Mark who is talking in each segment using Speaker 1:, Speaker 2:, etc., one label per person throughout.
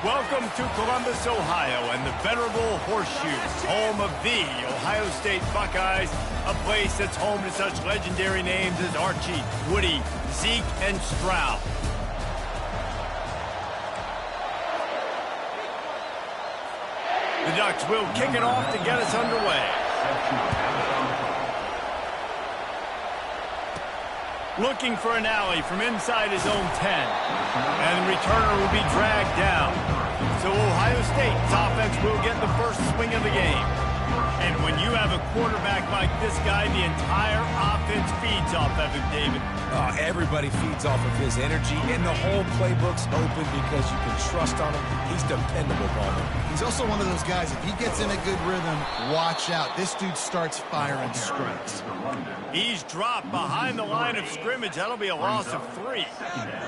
Speaker 1: Welcome to Columbus, Ohio, and the venerable Horseshoe, home of the Ohio State Buckeyes, a place that's home to such legendary names as Archie, Woody, Zeke, and Stroud. The Ducks will kick it off to get us underway. Looking for an alley from inside his own 10. And the returner will be dragged down. So Ohio State's offense will get the first swing of the game. And when you have a quarterback like this guy, the entire offense feeds off of him, David.
Speaker 2: Everybody feeds off of his energy, and the whole playbook's open because you can trust on him. He's dependable, Palmer.
Speaker 3: He's also one of those guys, if he gets in a good rhythm, watch out. This dude starts firing strikes.
Speaker 1: He's dropped behind the line of scrimmage. That'll be a loss of 3.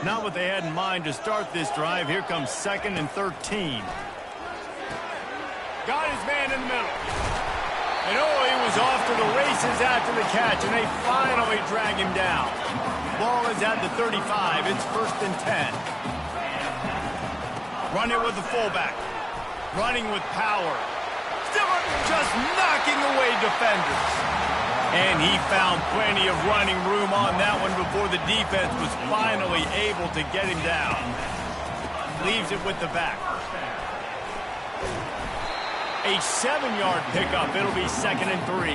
Speaker 1: Not what they had in mind to start this drive. Here comes 2nd and 13. Got his man in the middle. And he was off to the races after the catch, and they finally drag him down. Ball is at the 35. It's 1st and 10. Running with the fullback. Running with power. Still just knocking away defenders. And he found plenty of running room on that one before the defense was finally able to get him down. Leaves it with the back. A 7-yard pickup. It'll be 2nd and 3.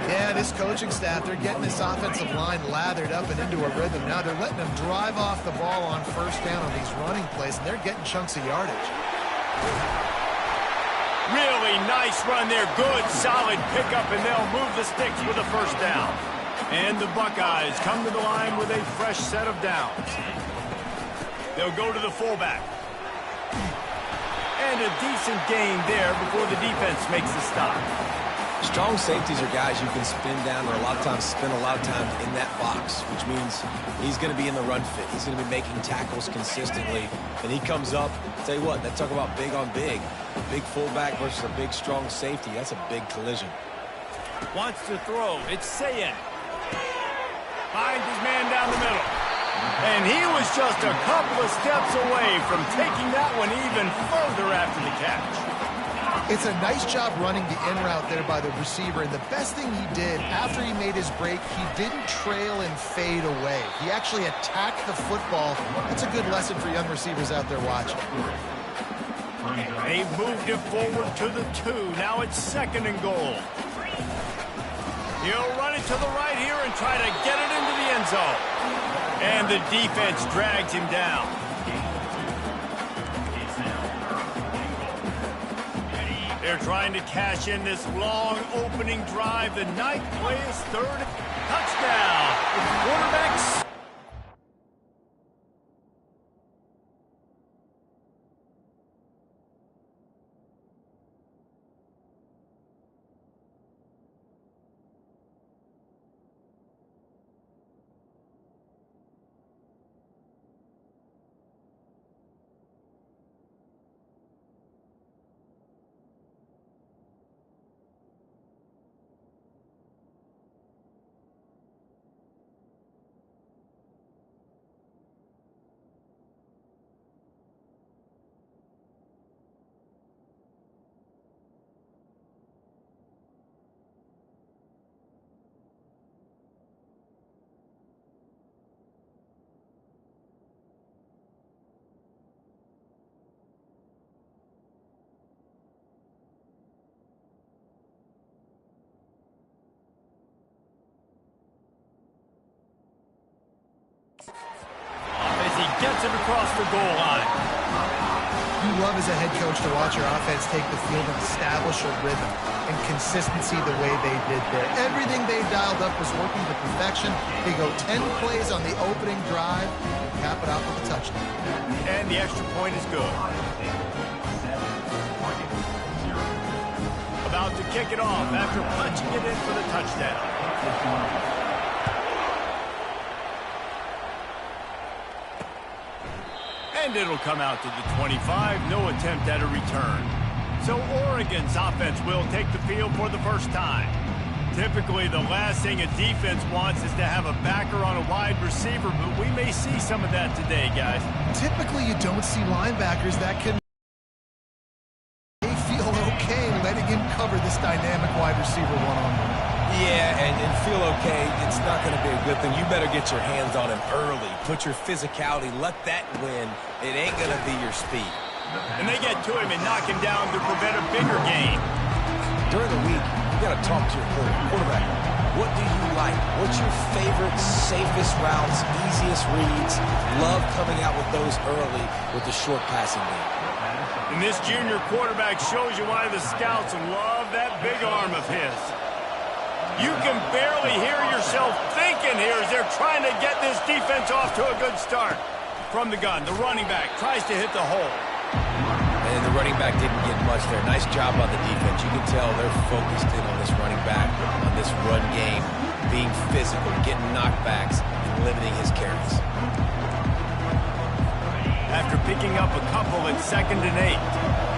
Speaker 3: Yeah, this coaching staff, they're getting this offensive line lathered up and into a rhythm. Now they're letting them drive off the ball on 1st down on these running plays, and they're getting chunks of yardage.
Speaker 1: Really nice run there. Good, solid pickup, and they'll move the sticks with a 1st down. And the Buckeyes come to the line with a fresh set of downs. They'll go to the fullback. And a decent gain there before the defense makes the stop.
Speaker 2: Strong safeties are guys you can spin down or a lot of times spend a lot of time in that box, which means he's going to be in the run fit. He's going to be making tackles consistently. And he comes up, tell you what, that talk about big on big. A big fullback versus a big, strong safety. That's a big collision.
Speaker 1: Wants to throw. It's Sayin. Finds his man down the middle. And he was just a couple of steps away from taking that one even further after the catch.
Speaker 3: It's a nice job running the in route there by the receiver. And the best thing he did after he made his break, he didn't trail and fade away. He actually attacked the football. That's a good lesson for young receivers out there watching.
Speaker 1: They moved it forward to the 2. Now it's 2nd and goal. He'll run it to the right here and try to get it into the end zone. And the defense drags him down. They're trying to cash in this long opening drive. The ninth play is 3rd. Touchdown. The quarterback's as he gets it across the goal line.
Speaker 3: You love as a head coach to watch your offense take the field and establish a rhythm and consistency the way they did there. Everything they dialed up was working to perfection. They go 10 plays on the opening drive and cap it off with a touchdown.
Speaker 1: And the extra point is good. About to kick it off after punching it in for the touchdown. And it'll come out to the 25. No attempt at a return. So Oregon's offense will take the field for the first time. Typically, the last thing a defense wants is to have a backer on a wide receiver, but we may see some of that today, guys.
Speaker 3: Typically, you don't see linebackers that can dynamic wide receiver one-on-one.
Speaker 2: Yeah, and feel okay. It's not going to be a good thing. You better get your hands on him early. Put your physicality. Let that win. It ain't going to be your speed.
Speaker 1: And they get to him and knock him down to prevent a bigger gain.
Speaker 2: During the week, you got to talk to your quarterback. What do you like? What's your favorite, safest routes, easiest reads? Love coming out with those early with the short passing game.
Speaker 1: And this junior quarterback shows you why the scouts love that big arm of his. You can barely hear yourself thinking here as they're trying to get this defense off to a good start. From the gun, the running back tries to hit the hole.
Speaker 2: And the running back didn't get much there. Nice job by the defense. You can tell they're focused in on this running back, on this run game, being physical, getting knockbacks, and limiting his carries.
Speaker 1: After picking up a couple at 2nd and 8.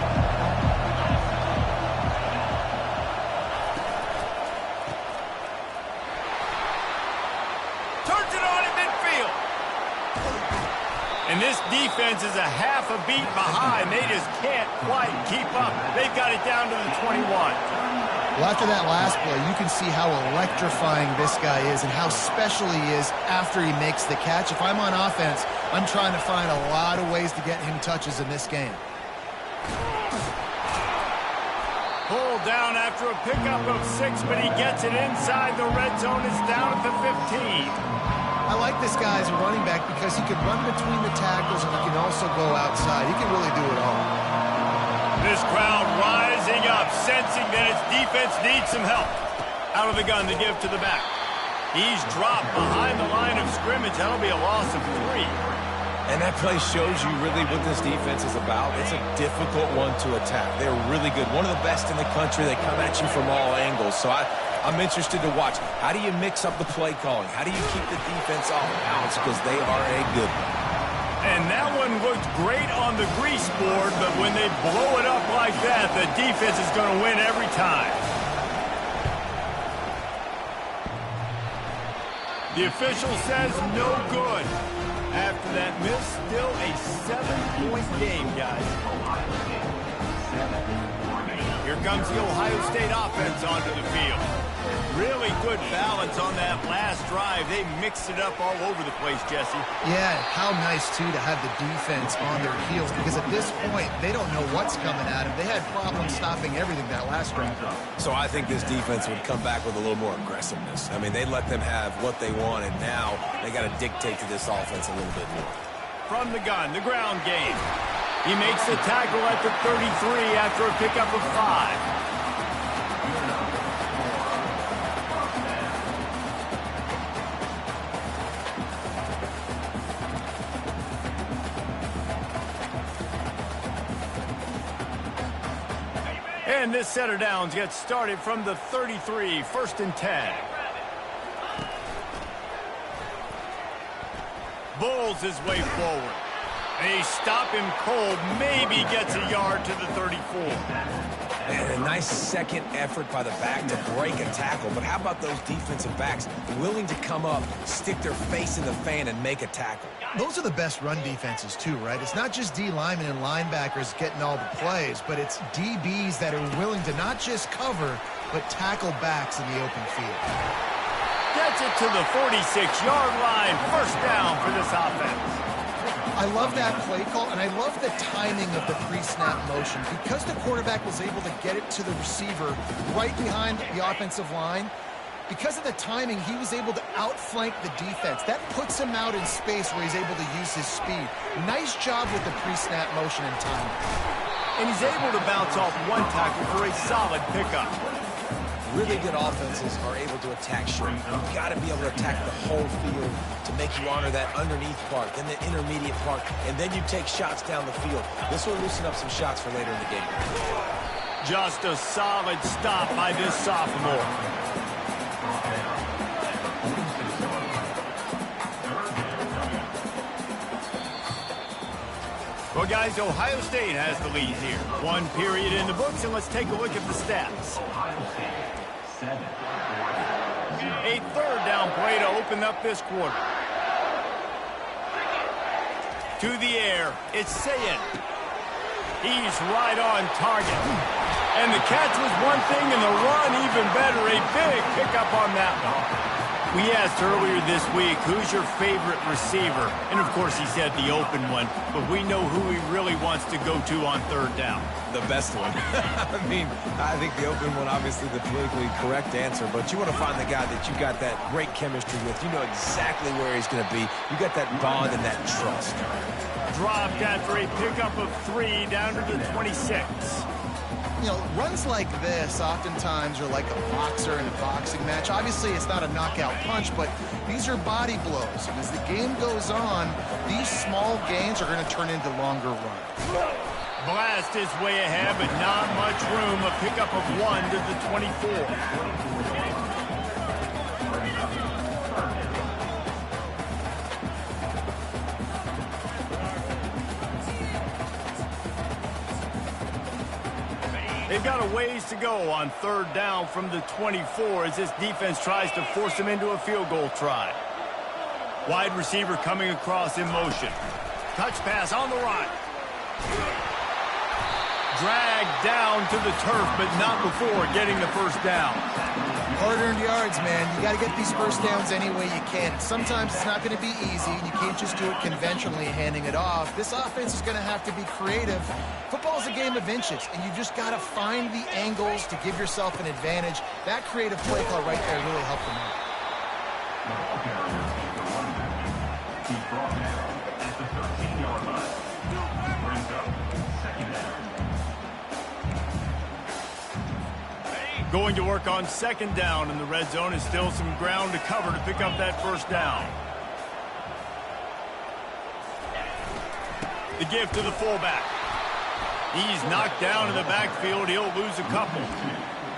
Speaker 1: And this defense is a half a beat behind. They just can't quite keep up. They've got it down to the 21.
Speaker 3: Well, after that last play, you can see how electrifying this guy is and how special he is after he makes the catch. If I'm on offense, I'm trying to find a lot of ways to get him touches in this game.
Speaker 1: Pulled down after a pickup of 6, but he gets it inside the red zone. It's down at the 15.
Speaker 3: I like this guy as a running back because he can run between the tackles and he can also go outside. He can really do it all.
Speaker 1: This crowd rising up, sensing that its defense needs some help. Out of the gun to give to the back. He's dropped behind the line of scrimmage. That'll be a loss of 3.
Speaker 2: And that play shows you really what this defense is about. It's a difficult one to attack. They're really good. One of the best in the country. They come at you from all angles. So I'm interested to watch. How do you mix up the play calling? How do you keep the defense off balance? Because they are a good one.
Speaker 1: And that one looked great on the grease board, but when they blow it up like that, the defense is going to win every time. The official says no good. After that miss, still a 7-point game, guys. Here comes the Ohio State offense onto the field. Really good balance on that last drive. They mixed it up all over the place, Jesse.
Speaker 3: Yeah, how nice, too, to have the defense on their heels because at this point, they don't know what's coming at them. They had problems stopping everything that last drive.
Speaker 2: So I think this defense would come back with a little more aggressiveness. I mean, they let them have what they want, and now they got to dictate to this offense a little bit more.
Speaker 1: From the gun, the ground game. He makes the tackle at the 33 after a pickup of 5. And this set of downs gets started from the 33, 1st and 10. Bulls his way forward. They stop him cold, maybe gets a yard to the 34.
Speaker 2: And a nice second effort by the back to break a tackle. But how about those defensive backs willing to come up, stick their face in the fan, and make a tackle?
Speaker 3: Those are the best run defenses, too, right? It's not just D linemen and linebackers getting all the plays, but it's DBs that are willing to not just cover, but tackle backs in the open field.
Speaker 1: Gets it to the 46-yard line. 1st down for this offense.
Speaker 3: I love that play call, and I love the timing of the pre-snap motion. Because the quarterback was able to get it to the receiver right behind the offensive line, because of the timing, he was able to outflank the defense. That puts him out in space where he's able to use his speed. Nice job with the pre-snap motion and timing.
Speaker 1: And he's able to bounce off one tackle for a solid pickup.
Speaker 2: Really good offenses are able to attack short. You've got to be able to attack the whole field to make you honor that underneath part, then the intermediate part, and then you take shots down the field. This will loosen up some shots for later in the game.
Speaker 1: Just a solid stop by this sophomore. Well, guys, Ohio State has the lead here. 1 period in the books, and let's take a look at the stats. A 3rd down play to open up this quarter. To the air, it's Sayin. He's right on target. And the catch was one thing, and the run even better. A big pickup on that one. We asked earlier this week, who's your favorite receiver? And, of course, he said the open one. But we know who he really wants to go to on third down.
Speaker 2: The best one. I mean, I think the open one, obviously the politically correct answer. But you want to find the guy that you got that great chemistry with. You know exactly where he's going to be. You got that bond and that trust.
Speaker 1: Dropped after a pickup of 3 down to the 26.
Speaker 3: You know, runs like this oftentimes are like a boxer in a boxing match. Obviously, it's not a knockout punch, but these are body blows. And as the game goes on, these small gains are going to turn into longer runs.
Speaker 1: Blast his way ahead, but not much room. A pickup of 1 to the 24. They've got a ways to go on third down from the 24 as this defense tries to force them into a field goal try. Wide receiver coming across in motion. Touch pass on the right. Dragged down to the turf, but not before getting the first down.
Speaker 3: Hard-earned yards, man. You got to get these first downs any way you can. Sometimes it's not going to be easy, and you can't just do it conventionally handing it off. This offense is going to have to be creative. Football is a game of inches, and you just got to find the angles to give yourself an advantage. That creative play call right there really helped them out.
Speaker 4: He's brought down at the 13-yard line. Brings up second down.
Speaker 1: Going to work on second down in the red zone is still some ground to cover to pick up that first down. The give to the fullback. He's knocked down in the backfield. He'll lose a couple.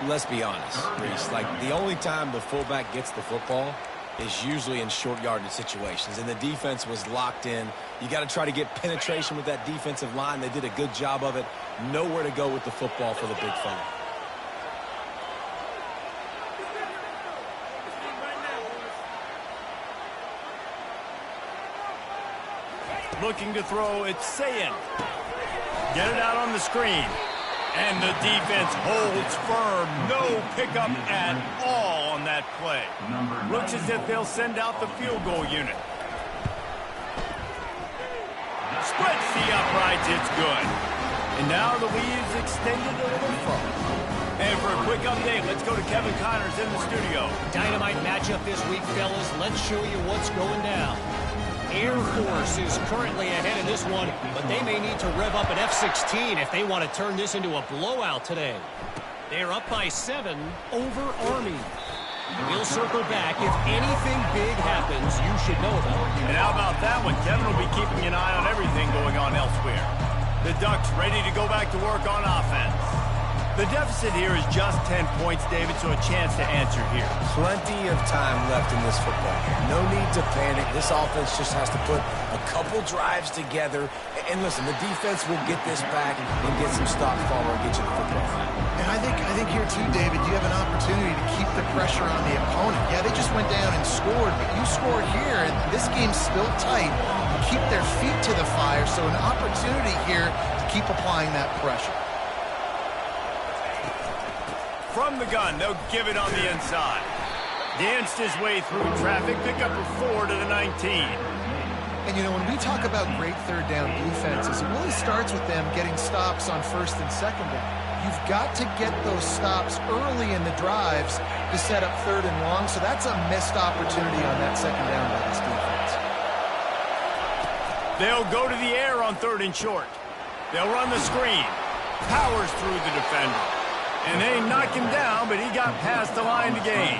Speaker 2: Let's be honest, Reese. Like, the only time the fullback gets the football is usually in short yardage situations, and the defense was locked in. You got to try to get penetration with that defensive line. They did a good job of it. Nowhere to go with the football for the big fella.
Speaker 1: Looking to throw, it's Sayin. Get it out on the screen. And the defense holds firm. No pickup at all on that play. Looks as if they'll send out the field goal unit. Splits the uprights, it's good. And now the lead's extended a little further. And for a quick update, let's go to Kevin Connors in the studio.
Speaker 5: Dynamite matchup this week, fellas. Let's show you what's going down. Air Force is currently ahead in this one, but they may need to rev up an F-16 if they want to turn this into a blowout today. They're up by 7 over Army. We'll circle back. If anything big happens, you should know about it.
Speaker 1: And how about that one? Kevin will be keeping an eye on everything going on elsewhere. The Ducks ready to go back to work on offense. The deficit here is just 10 points, David, so a chance to answer here.
Speaker 2: Plenty of time left in this football game. No need to panic. This offense just has to put a couple drives together. And listen, the defense will get this back and get some stop follow and get you the football.
Speaker 3: And I think here too, David, you have an opportunity to keep the pressure on the opponent. Yeah, they just went down and scored, but you scored here, and this game's still tight. Keep their feet to the fire, so an opportunity here to keep applying that pressure.
Speaker 1: From the gun, they'll give it on the inside. Danced his way through traffic, pick up a 4 to the 19.
Speaker 3: And, you know, when we talk about great third down defenses, it really starts with them getting stops on first and second down. You've got to get those stops early in the drives to set up third and long, so that's a missed opportunity on that second down by this defense.
Speaker 1: They'll go to the air on third and short. They'll run the screen. Powers through the defender. And they knock him down, but he got past the line to gain.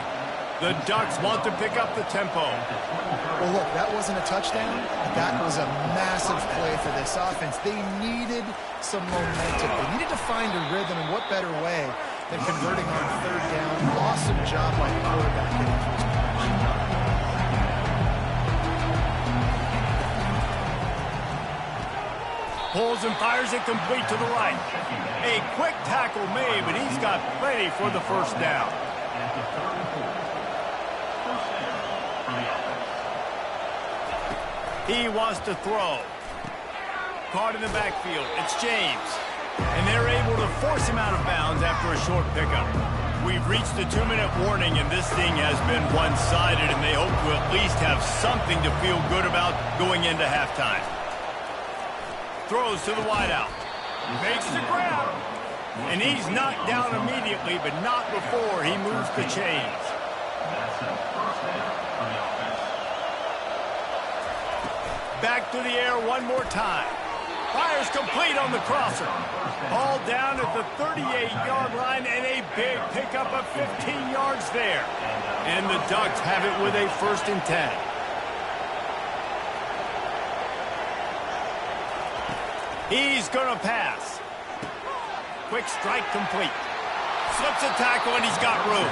Speaker 1: The Ducks want to pick up the tempo.
Speaker 3: Well, look, that wasn't a touchdown. That was a massive play for this offense. They needed some momentum. They needed to find a rhythm, and what better way than converting on third down. Awesome job by the quarterback getting to his position.
Speaker 1: Pulls and fires it complete to the right. A quick tackle made, but he's got plenty for the first down. He wants to throw. Caught in the backfield. It's James. And they're able to force him out of bounds after a short pickup. We've reached the 2-minute warning, and this thing has been one-sided, and they hope to at least have something to feel good about going into halftime. Throws to the wideout. Makes the grab. And he's knocked down immediately, but not before he moves the chains.
Speaker 4: That's a first down on the offense.
Speaker 1: Back to the air one more time. Fires complete on the crosser. All down at the 38-yard line, and a big pickup of 15 yards there. And the Ducks have it with a 1st and 10. He's going to pass. Quick strike complete. Slips a tackle, and he's got room.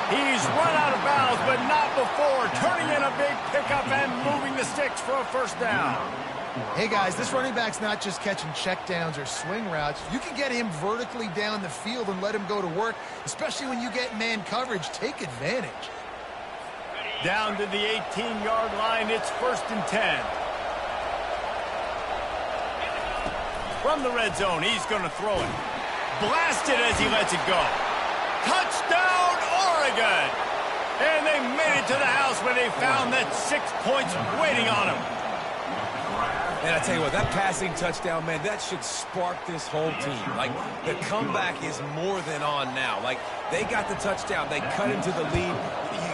Speaker 1: He's run out of bounds, but not before turning in a big pickup and moving the sticks for a 1st down.
Speaker 3: Hey, guys, this running back's not just catching checkdowns or swing routes. You can get him vertically down the field and let him go to work, especially when you get man coverage. Take advantage.
Speaker 1: Down to the 18-yard line, it's 1st and 10. From the red zone, he's going to throw it. Blasted as he lets it go. Touchdown, Oregon! And they made it to the house where they found that 6 points waiting on them.
Speaker 2: And I tell you what, that passing touchdown, man, that should spark this whole team. Like, the comeback is more than on now. Like, they got the touchdown. They cut into the lead.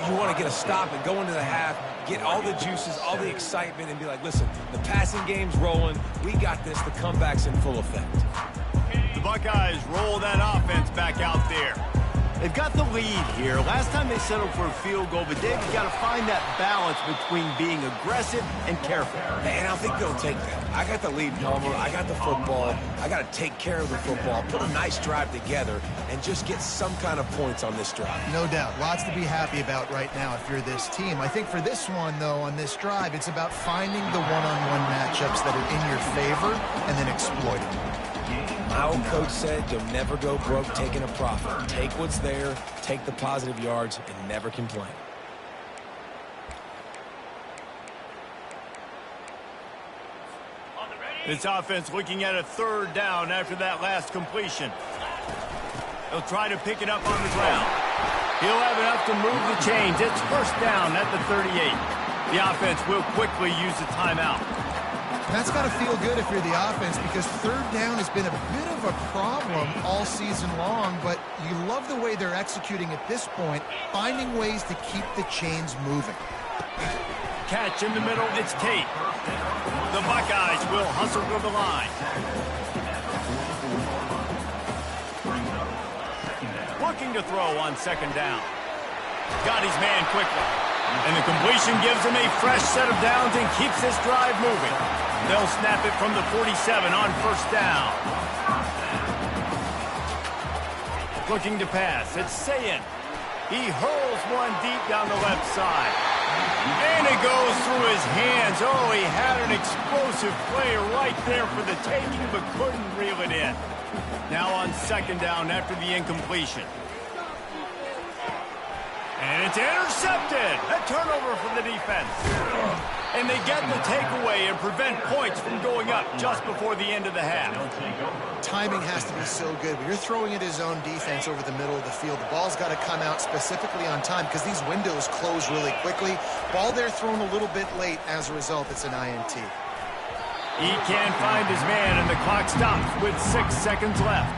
Speaker 2: You want to get a stop and go into the half, get all the juices, all the excitement, and be like, listen, the passing game's rolling. We got this. The comeback's in full effect.
Speaker 1: The Buckeyes roll that offense back out there. They've got the lead here. Last time they settled for a field goal, but Dave, you got to find that balance between being aggressive and careful.
Speaker 2: And I think they'll take that. I got the lead, Palmer. I got the football. I got to take care of the football, put a nice drive together, and just get some kind of points on this drive.
Speaker 3: No doubt. Lots to be happy about right now if you're this team. I think for this one, though, on this drive, it's about finding the one-on-one matchups that are in your favor and then exploiting them.
Speaker 2: My old coach said you'll never go broke taking a profit. Take what's there, take the positive yards, and never complain.
Speaker 1: This offense looking at a 3rd down after that last completion. He'll try to pick it up on the ground. He'll have enough to move the chains. It's 1st down at the 38. The offense will quickly use the timeout.
Speaker 3: That's got to feel good if you're the offense, because 3rd down has been a bit of a problem all season long, but you love the way they're executing at this point, finding ways to keep the chains moving.
Speaker 1: Catch in the middle, it's Tate. The Buckeyes will hustle to the line. Looking to throw on 2nd down. Got his man quickly. And the completion gives him a fresh set of downs and keeps this drive moving. They'll snap it from the 47 on 1st down. Looking to pass. It's Sayin. He hurls one deep down the left side. And it goes through his hands. Oh, he had an explosive play right there for the taking, but couldn't reel it in. Now on 2nd down after the incompletion. And it's intercepted. A turnover for the defense. And they get the takeaway and prevent points from going up just before the end of the half.
Speaker 3: Timing has to be so good. When you're throwing at his own defense over the middle of the field, the ball's got to come out specifically on time because these windows close really quickly. Ball there thrown a little bit late. As a result, it's an INT.
Speaker 1: He can't find his man, and the clock stops with 6 seconds left.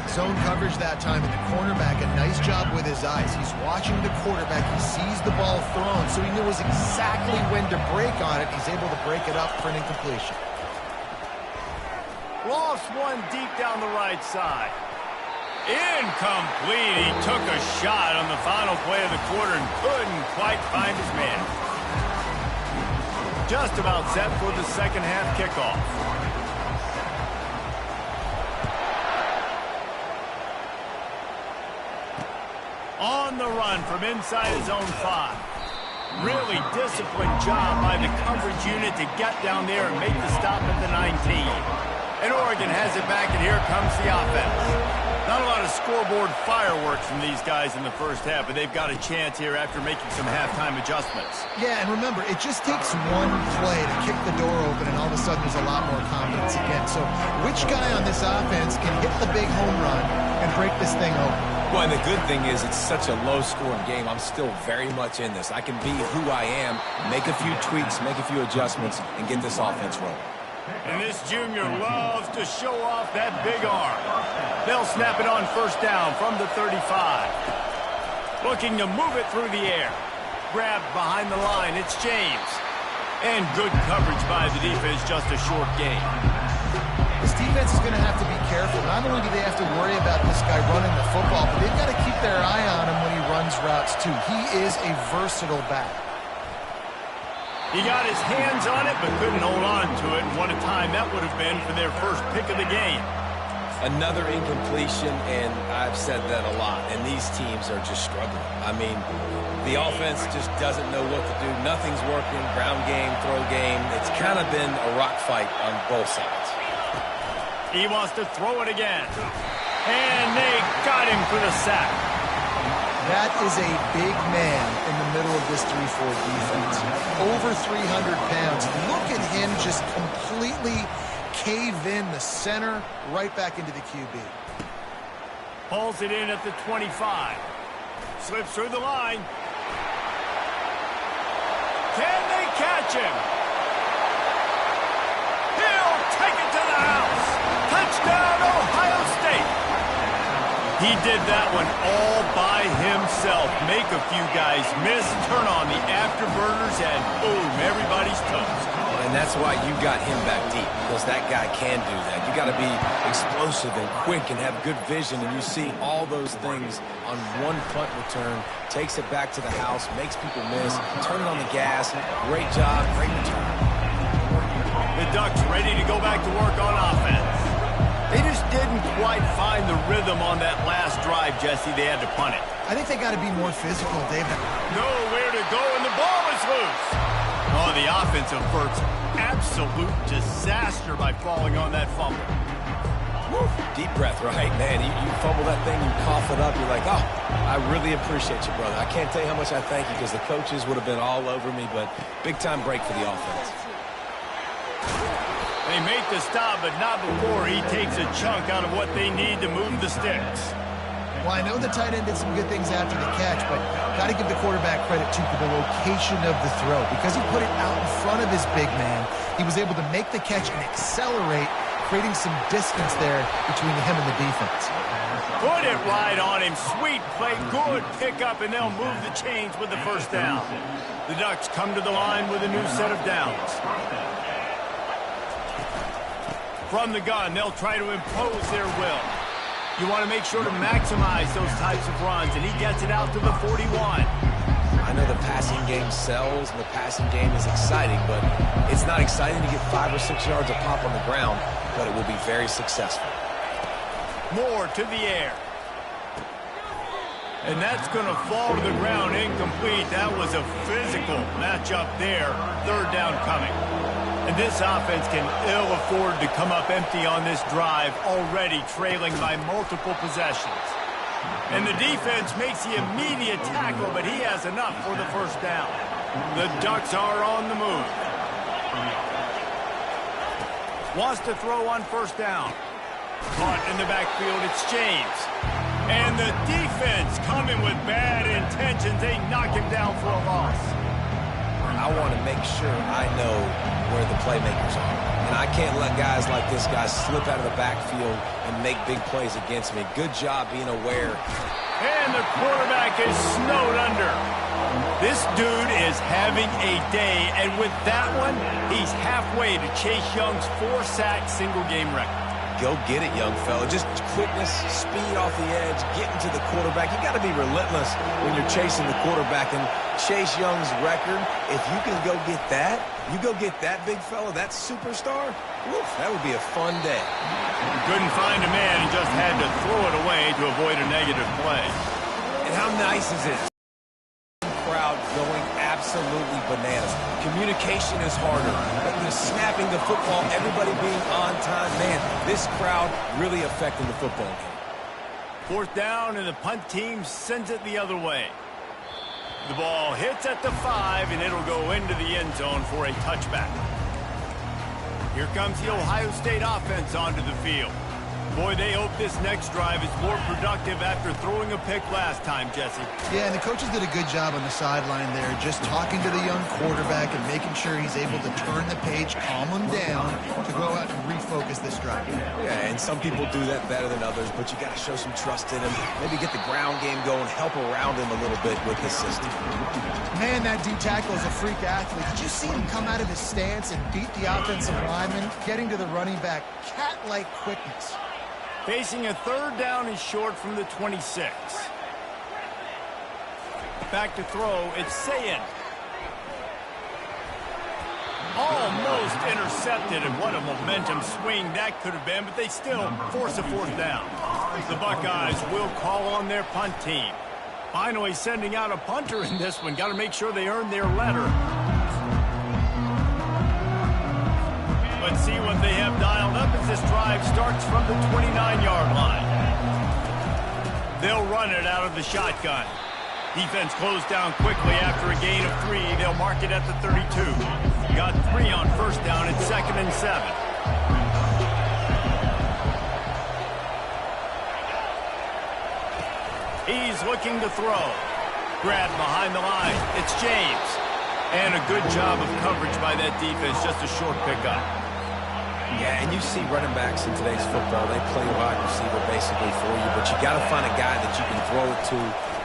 Speaker 3: Zone coverage that time, and the cornerback, a nice job with his eyes. He's watching the quarterback. He sees the ball thrown, so he knows exactly when to break on it. He's able to break it up for an incompletion.
Speaker 1: Lost one deep down the right side. Incomplete. He took a shot on the final play of the quarter and couldn't quite find his man. Just about set for the 2nd half kickoff. On the run from inside his own 5. Really disciplined job by the coverage unit to get down there and make the stop at the 19. And Oregon has it back, and here comes the offense. The Not a lot of scoreboard fireworks from these guys in the first half, but they've got a chance here after making some halftime adjustments.
Speaker 3: Yeah, and remember, it just takes one play to kick the door open, and all of a sudden there's a lot more confidence again. So which guy on this offense can hit the big home run and break this thing open?
Speaker 2: Well, and the good thing is it's such a low-scoring game. I'm still very much in this. I can be who I am, make a few tweaks, make a few adjustments, and get this offense rolling.
Speaker 1: And this junior loves to show off that big arm. They'll snap it on first down from the 35. Looking to move it through the air. Grabbed behind the line, it's James. And good coverage by the defense, just a short gain.
Speaker 3: This defense is going to have to be careful. Not only do they have to worry about this guy running the football, but they've got to keep their eye on him when he runs routes too. He is a versatile back.
Speaker 1: He got his hands on it, but couldn't hold on to it. And what a time that would have been for their first pick of the game.
Speaker 2: Another incompletion, and I've said that a lot, and these teams are just struggling. I mean, the offense just doesn't know what to do. Nothing's working. Ground game, throw game. It's kind of been a rock fight on both sides.
Speaker 1: He wants to throw it again. And they got him for the sack.
Speaker 3: That is a big man in the middle of this 3-4 defense. Over 300 pounds. Look at him just completely cave in the center, right back into the QB.
Speaker 1: Pulls it in at the 25. Slips through the line. Can they catch him? He'll take it to the house. Touchdown, Ohio State. He did that one all by himself. Make a few guys miss, turn on the afterburners, and boom, everybody's toast.
Speaker 2: And that's why you got him back deep, because that guy can do that. You got to be explosive and quick and have good vision, and you see all those things on one punt return. Takes it back to the house, makes people miss, turn it on the gas. Great job, great return.
Speaker 1: The Ducks ready to go back to work on offense. They just didn't quite find the rhythm on that last drive, Jesse. They had to punt it.
Speaker 3: I think they got to be more physical, David.
Speaker 1: Nowhere to go, and the ball is loose. Oh, the offensive effort's absolute disaster by falling on that fumble.
Speaker 2: Woo. Deep breath, right? Man, you fumble that thing, you cough it up, you're like, oh, I really appreciate you, brother. I can't tell you how much I thank you, because the coaches would have been all over me, but big-time break for the offense.
Speaker 1: They make the stop, but not before he takes a chunk out of what they need to move the sticks.
Speaker 3: Well, I know the tight end did some good things after the catch, but got to give the quarterback credit, too, for the location of the throw. Because he put it out in front of his big man, he was able to make the catch and accelerate, creating some distance there between him and the defense.
Speaker 1: Put it right on him. Sweet play, good pickup, and they'll move the chains with the first down. The Ducks come to the line with a new set of downs. From the gun, they'll try to impose their will. You want to make sure to maximize those types of runs, and he gets it out to the 41.
Speaker 2: I know the passing game sells, and the passing game is exciting, but it's not exciting to get 5 or 6 yards of pop on the ground, but it will be very successful.
Speaker 1: More to the air. And that's going to fall to the ground incomplete. That was a physical matchup there. Third down coming. And this offense can ill afford to come up empty on this drive, already trailing by multiple possessions. And the defense makes the immediate tackle, but he has enough for the first down. The Ducks are on the move. Wants to throw on first down. Caught in the backfield, it's James. And the defense coming with bad intentions. They knock him down for a loss.
Speaker 2: I want to make sure I know where the playmakers are. And I can't let guys like this guy slip out of the backfield and make big plays against me. Good job being aware.
Speaker 1: And the quarterback is snowed under. This dude is having a day. And with that one, he's halfway to Chase Young's 4-sack single-game record.
Speaker 2: Go get it, young fella. Just quickness, speed off the edge, getting to the quarterback. You got to be relentless when you're chasing the quarterback. And Chase Young's record, if you can go get that, you go get that big fella, that superstar, woof, that would be a fun day.
Speaker 1: Couldn't find a man and just had to throw it away to avoid a negative play.
Speaker 2: And how nice is it? Crowd going absolutely bananas. Communication is harder. The snapping the football, everybody being on time. Man, this crowd really affecting the football game.
Speaker 1: 4th down, and the punt team sends it the other way. The ball hits at the 5, and it'll go into the end zone for a touchback. Here comes the Ohio State offense onto the field. Boy, they hope this next drive is more productive after throwing a pick last time, Jesse.
Speaker 3: Yeah, and the coaches did a good job on the sideline there, just talking to the young quarterback and making sure he's able to turn the page, calm him down, to go out and refocus this drive.
Speaker 2: Yeah, and some people do that better than others, but you got to show some trust in him. Maybe get the ground game going, help around him a little bit with the system.
Speaker 3: Man, that D tackle is a freak athlete. Did you see him come out of his stance and beat the offensive lineman, getting to the running back? Cat-like quickness.
Speaker 1: Facing a 3rd down and short from the 26. Back to throw, it's Sayin. Almost intercepted, and what a momentum swing that could have been, but they still force a 4th down. The Buckeyes will call on their punt team. Finally sending out a punter in this one. Got to make sure they earn their letter. Let's see what they have dialed up as this drive starts from the 29-yard line. They'll run it out of the shotgun. Defense closed down quickly after a gain of 3. They'll mark it at the 32. Got 3 on 1st down at 2nd and 7. He's looking to throw. Grab behind the line. It's James. And a good job of coverage by that defense. Just a short pickup.
Speaker 2: Yeah, and you see running backs in today's football, they play wide receiver basically for you, but you got to find a guy that you can throw it to,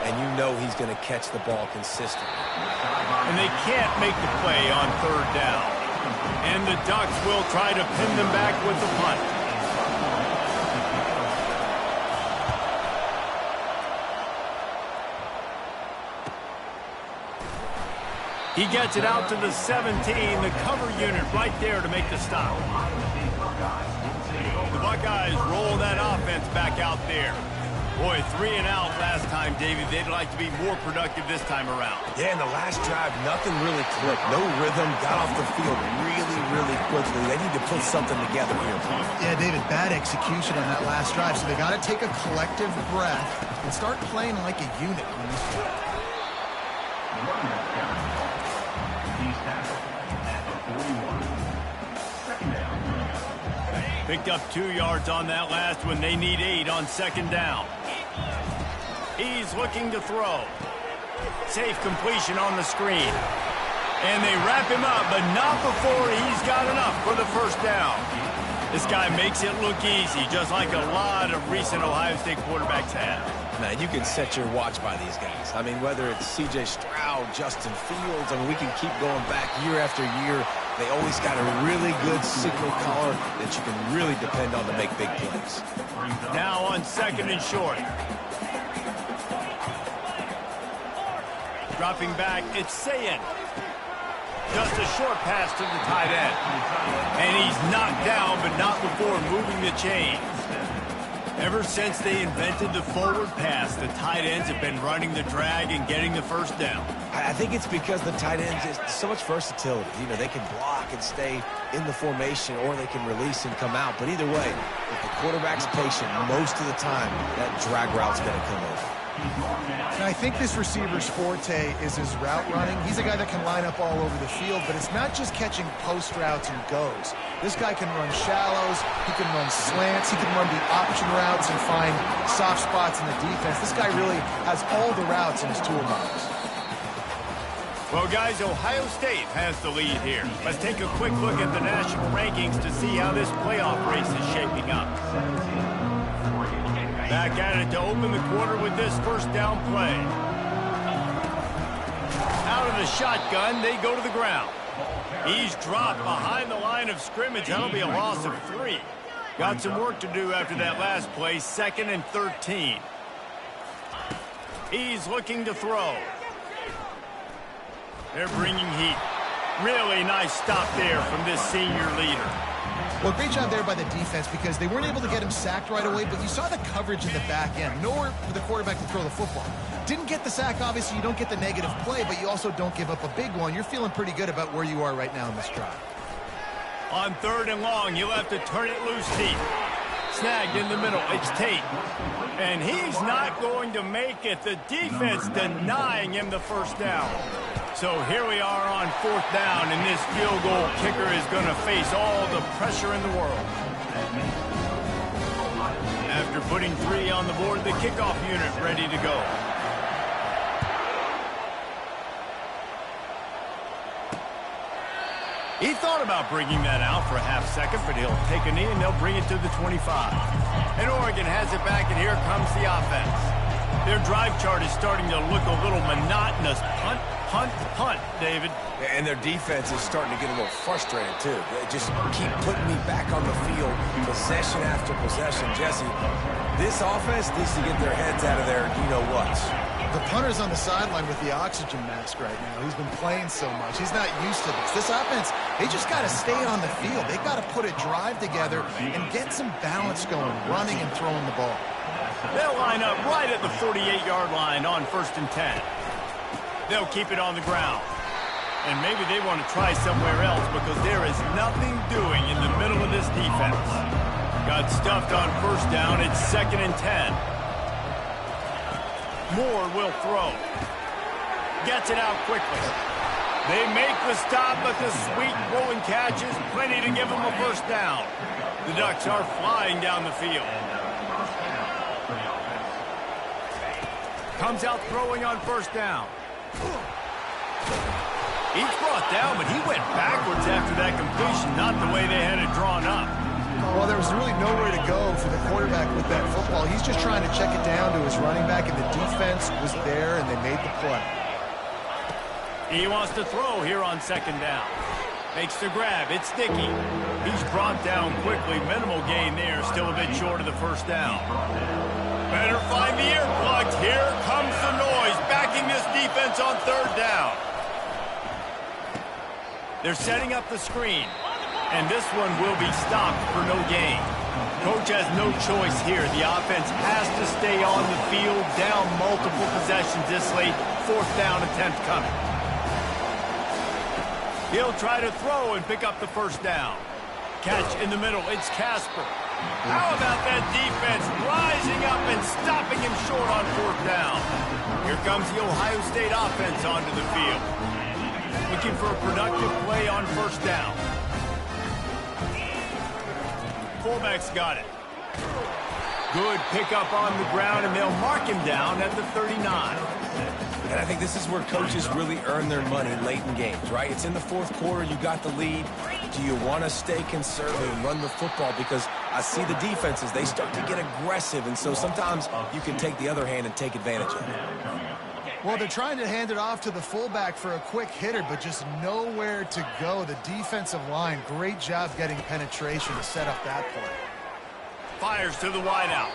Speaker 2: and you know he's going to catch the ball consistently.
Speaker 1: And they can't make the play on 3rd down. And the Ducks will try to pin them back with the punt. He gets it out to the 17, the cover unit right there to make the stop. The Buckeyes roll that offense back out there. Boy, 3 and out last time, David. They'd like to be more productive this time around.
Speaker 2: Yeah, in the last drive, nothing really clicked. No rhythm, got off the field really, really quickly. They need to put something together here.
Speaker 3: Yeah, David, bad execution on that last drive, so they got to take a collective breath and start playing like a unit on this drive.
Speaker 1: Picked up 2 yards on that last one. They need 8 on 2nd down. He's looking to throw. Safe completion on the screen. And they wrap him up, but not before he's got enough for the 1st down. This guy makes it look easy, just like a lot of recent Ohio State quarterbacks have.
Speaker 2: Man, you can set your watch by these guys. I mean, whether it's C.J. Stroud, Justin Fields, I mean, we can keep going back year after year. They always got a really good signal caller that you can really depend on to make big plays.
Speaker 1: Now on 2nd and short. Dropping back, it's Sayin. Just a short pass to the tight end. And he's knocked down, but not before moving the chains. Ever since they invented the forward pass, the tight ends have been running the drag and getting the 1st down.
Speaker 2: I think it's because the tight ends is so much versatility. You know, they can block and stay in the formation, or they can release and come out. But either way, if the quarterback's patient, most of the time, that drag route's going to come over.
Speaker 3: And I think this receiver's forte is his route running. He's a guy that can line up all over the field, but it's not just catching post routes and goes. This guy can run shallows, he can run slants, he can run the option routes and find soft spots in the defense. This guy really has all the routes in his toolbox.
Speaker 1: Well, guys, Ohio State has the lead here. Let's take a quick look at the national rankings to see how this playoff race is shaping up. Back at it to open the quarter with this 1st down play. Out of the shotgun, they go to the ground. He's dropped behind the line of scrimmage. That'll be a loss of 3. Got some work to do after that last play, 2nd and 13. He's looking to throw. They're bringing heat. Really nice stop there from this senior leader.
Speaker 3: Well, great job there by the defense because they weren't able to get him sacked right away, but you saw the coverage in the back end. Nowhere for the quarterback to throw the football. Didn't get the sack, obviously. You don't get the negative play, but you also don't give up a big one. You're feeling pretty good about where you are right now in this drive.
Speaker 1: On 3rd and long, you'll have to turn it loose deep. Snagged in the middle. It's Tate. And he's not going to make it. The defense denying him the first down. So here we are on 4th down, and this field goal kicker is going to face all the pressure in the world. After putting 3 on the board, the kickoff unit ready to go. He thought about bringing that out for a half second, but he'll take a knee and they'll bring it to the 25. And Oregon has it back, and here comes the offense. Their drive chart is starting to look a little monotonous. Punt, punt, punt, David.
Speaker 2: And their defense is starting to get a little frustrated, too. They just keep putting me back on the field, possession after possession. Jesse, this offense needs to get their heads out of their you-know-whats.
Speaker 3: The punter's on the sideline with the oxygen mask right now. He's been playing so much. He's not used to this. This offense, they just got to stay on the field. They got to put a drive together and get some balance going, running and throwing the ball.
Speaker 1: They'll line up right at the 48-yard line on 1st and 10. They'll keep it on the ground. And maybe they want to try somewhere else because there is nothing doing in the middle of this defense. Got stuffed on 1st down. It's 2nd and 10. Moore will throw. Gets it out quickly. They make the stop, but the sweet throwing catch is plenty to give them a 1st down. The Ducks are flying down the field. Comes out throwing on 1st down. He's brought down, but he went backwards after that completion, not the way they had it drawn up.
Speaker 3: Well, there was really nowhere to go for the quarterback with that football. He's just trying to check it down to his running back, and the defense was there, and they made the play.
Speaker 1: He wants to throw here on 2nd down. Makes the grab. It's Dickey. He's brought down quickly. Minimal gain there. Still a bit short of the 1st down. Better find the earplugs. Here comes the noise. Backing this defense on 3rd down. They're setting up the screen. And this one will be stopped for no gain. Coach has no choice here. The offense has to stay on the field, down multiple possessions this late. 4th down attempt coming. He'll try to throw and pick up the 1st down. Catch in the middle. It's Casper. How about that defense rising up and stopping him short on 4th down? Here comes the Ohio State offense onto the field. Looking for a productive play on 1st down. Fullback's got it. Good pickup on the ground, and they'll mark him down at the 39.
Speaker 2: And I think this is where coaches really earn their money late in games, right? It's in the 4th quarter. You got the lead. Do you want to stay conservative and run the football? Because I see the defenses, they start to get aggressive, and so sometimes you can take the other hand and take advantage of it.
Speaker 3: Well, they're trying to hand it off to the fullback for a quick hitter, but just nowhere to go. The defensive line, great job getting penetration to set up that play.
Speaker 1: Fires to the wideout.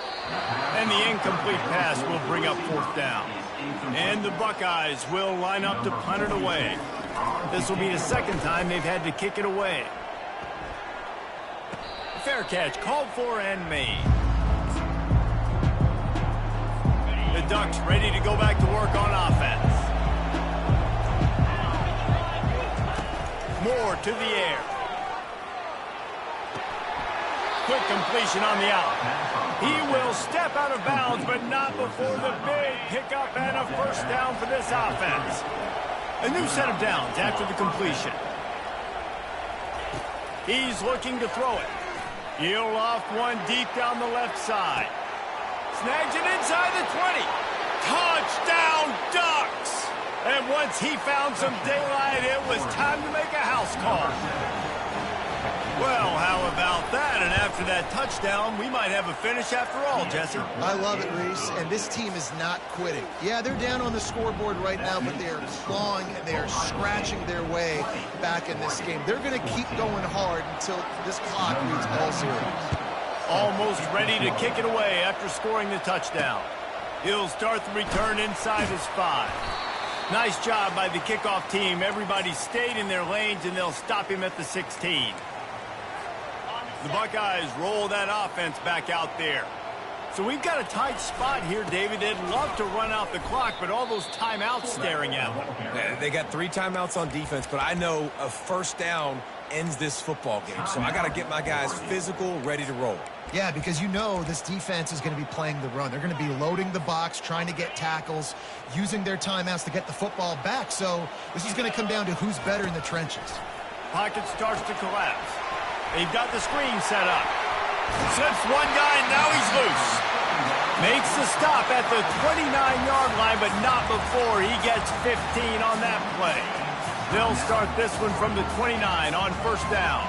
Speaker 1: And the incomplete pass will bring up 4th down. And the Buckeyes will line up to punt it away. This will be the 2nd time they've had to kick it away. Fair catch called for and made. The Ducks ready to go back to work on offense. Moore to the air. Quick completion on the out. He will step out of bounds, but not before the big pickup and a 1st down for this offense. A new set of downs after the completion. He's looking to throw it. He'll loft one deep down the left side. Snags it inside the 20. Touchdown, Ducks! And once he found some daylight, it was time to make a house call. Well, how about that? And after that touchdown, we might have a finish after all, Jesse.
Speaker 3: I love it, Reese, and this team is not quitting. Yeah, they're down on the scoreboard right now, but they are clawing and they are scratching their way back in this game. They're going to keep going hard until this clock reads all zeros.
Speaker 1: Almost ready to kick it away after scoring the touchdown. He'll start the return inside his 5. Nice job by the kickoff team. Everybody stayed in their lanes, and they'll stop him at the 16. The Buckeyes roll that offense back out there. So we've got a tight spot here, David. They'd love to run out the clock, but all those timeouts staring at them.
Speaker 2: They got 3 timeouts on defense, but I know a 1st down ends this football game. So I got to get my guys physical, ready to roll.
Speaker 3: Yeah, because you know this defense is going to be playing the run. They're going to be loading the box, trying to get tackles, using their timeouts to get the football back. So this is going to come down to who's better in the trenches.
Speaker 1: Pocket starts to collapse. They've got the screen set up. Slips one guy, and now he's loose. Makes the stop at the 29-yard line, but not before he gets 15 on that play. They'll start this one from the 29 on first down.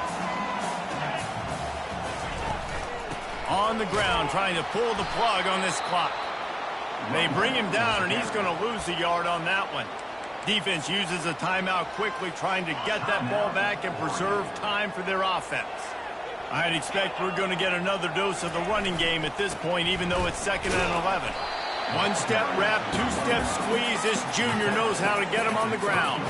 Speaker 1: On the ground, trying to pull the plug on this clock. They bring him down, and he's going to lose a yard on that one. Defense uses a timeout quickly, trying to get that ball back and preserve time for their offense. I'd expect we're going to get another dose of the running game at this point, even though it's 2nd and 11. One-step wrap, two-step squeeze. This junior knows how to get him on the ground.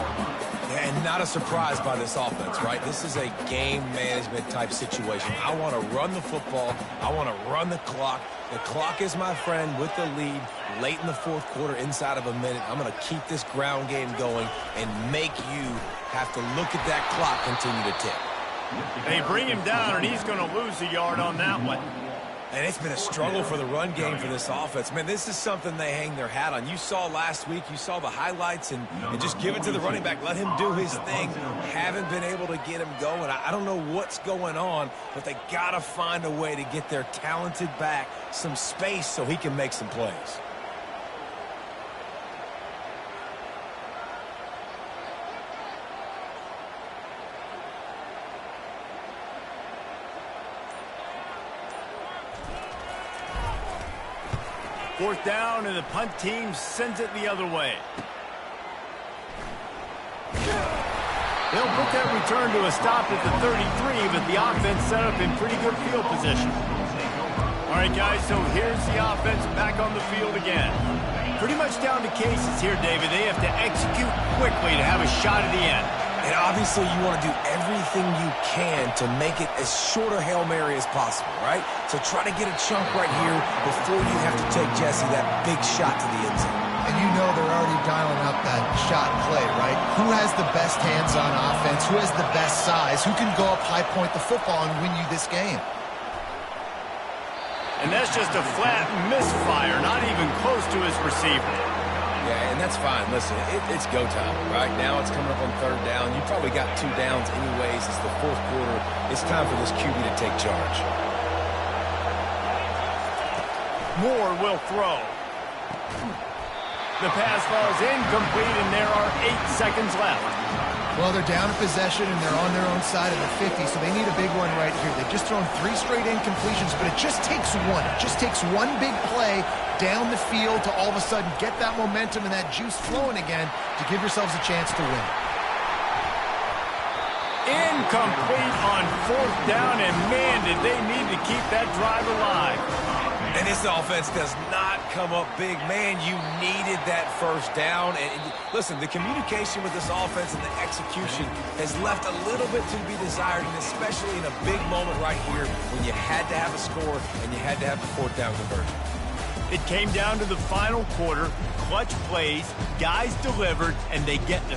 Speaker 2: And not a surprise by this offense, right? This is a game management type situation. I want to run the football. I want to run the clock. The clock is my friend with the lead late in the fourth quarter, inside of a minute. I'm going to keep this ground game going and make you have to look at that clock continue to tick.
Speaker 1: They bring him down, and he's going to lose a yard on that one.
Speaker 2: And it's been a struggle for the run game for this offense. Man, this is something they hang their hat on. You saw last week, you saw the highlights, and just give it to the running back. Let him do his thing. Haven't been able to get him going. I don't know what's going on, but they got to find a way to get their talented back some space so he can make some plays.
Speaker 1: Fourth down, and the punt team sends it the other way. They'll put that return to a stop at the 33, but the offense set up in pretty good field position. All right, guys, so here's the offense back on the field again. Pretty much down to cases here, David. They have to execute quickly to have a shot at the end.
Speaker 2: And obviously you want to do everything you can to make it as short a Hail Mary as possible, right? So try to get a chunk right here before you have to take, Jesse, that big shot to the end zone.
Speaker 3: And you know they're already dialing up that shot play, right? Who has the best hands on offense? Who has the best size? Who can go up high point the football and win you this game?
Speaker 1: And that's just a flat misfire, not even close to his receiver.
Speaker 2: Yeah, and that's fine. Listen, it's go time. Right now it's coming up on third down. You probably got 2 downs anyways. It's the fourth quarter. It's time for this QB to take charge.
Speaker 1: Moore will throw. The pass falls incomplete, and there are 8 seconds left.
Speaker 3: Well, they're down in possession, and they're on their own side of the 50, so they need a big one right here. They've just thrown 3 straight incompletions, but it just takes one. It just takes one big play down the field to all of a sudden get that momentum and that juice flowing again to give yourselves a chance to win.
Speaker 1: Incomplete on fourth down, and man, did they need to keep that drive alive.
Speaker 2: And this offense does not come up big. Man, you needed that first down. And listen, the communication with this offense and the execution has left a little bit to be desired, and especially in a big moment right here when you had to have a score and you had to have the fourth down conversion.
Speaker 1: It came down to the final quarter, clutch plays, guys delivered, and they get the